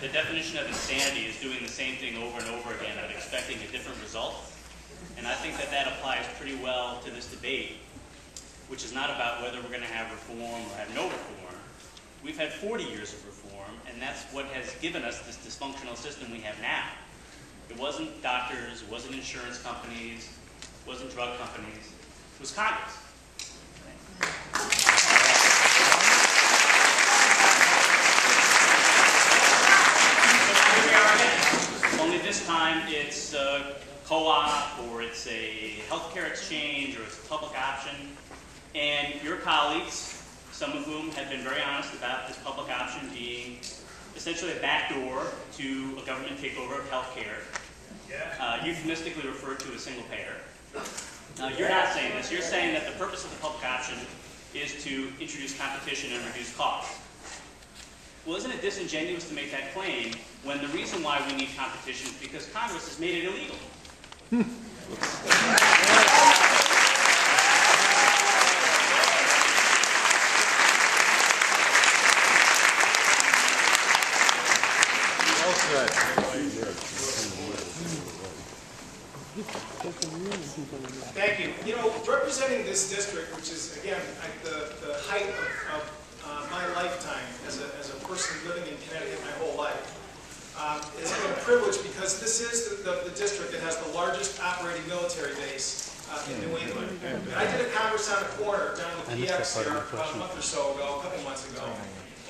the definition of insanity is doing the same thing over and over again and expecting a different result. And I think that that applies pretty well to this debate, which is not about whether we're going to have reform or have no reform. We've had 40 years of reform, and that's what has given us this dysfunctional system we have now. It wasn't doctors, it wasn't insurance companies, it wasn't drug companies, it was Congress. Only this time it's a co-op, or it's a healthcare exchange, or it's a public option. And your colleagues, some of whom have been very honest about this public option being essentially a backdoor to a government takeover of healthcare, euphemistically referred to as single payer. You're not saying this. You're saying that the purpose of the public option is to introduce competition and reduce costs. Well, isn't it disingenuous to make that claim when the reason why we need competition is because Congress has made it illegal? Thank you. You know, representing this district, which is, again, at the height of my lifetime as a person living in Connecticut my whole life, it's been a privilege because this is the district that has the largest operating military base in New England. And I did a Congress on the corner down in the PX here about a month or so ago, a couple months ago.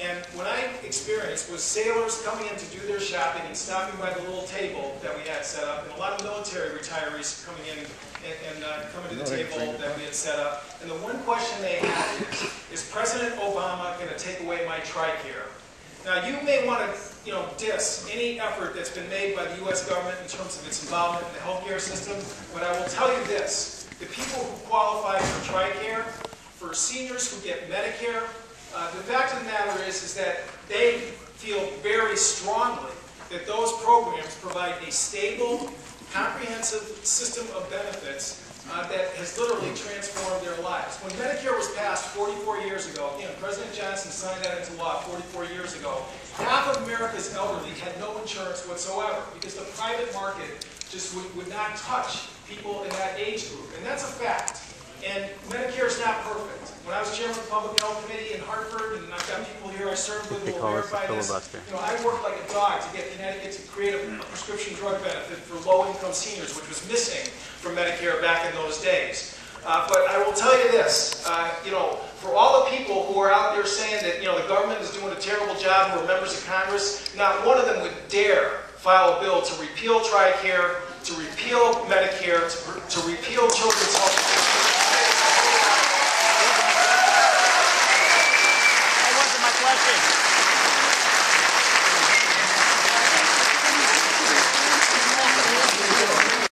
And what I experienced was sailors coming in to do their shopping and stopping by the little table that we had set up, and a lot of military retirees coming in and coming to the table that we had set up. And the one question they had is President Obama going to take away my TRICARE? Now, you may want to, diss any effort that's been made by the U.S. government in terms of its involvement in the healthcare system, but I will tell you this: the people who qualify for TRICARE, for seniors who get Medicare, the fact of the matter is that they feel very strongly that those programs provide a stable, comprehensive system of benefits that has literally transformed their lives. When Medicare was passed 44 years ago, President Johnson signed that into law 44 years ago, half of America's elderly had no insurance whatsoever because the private market just would not touch people in that age group. And that's a fact. And Medicare is not perfect. When I was chairman of the Public Health Committee in Hartford, and I've got people here I served with who will verify this, I worked like a dog to get Connecticut to create a prescription drug benefit for low-income seniors, which was missing from Medicare back in those days. But I will tell you this, for all the people who are out there saying that the government is doing a terrible job, who are members of Congress, not one of them would dare file a bill to repeal TRICARE, to repeal Medicare, to repeal children's health care. That wasn't my question.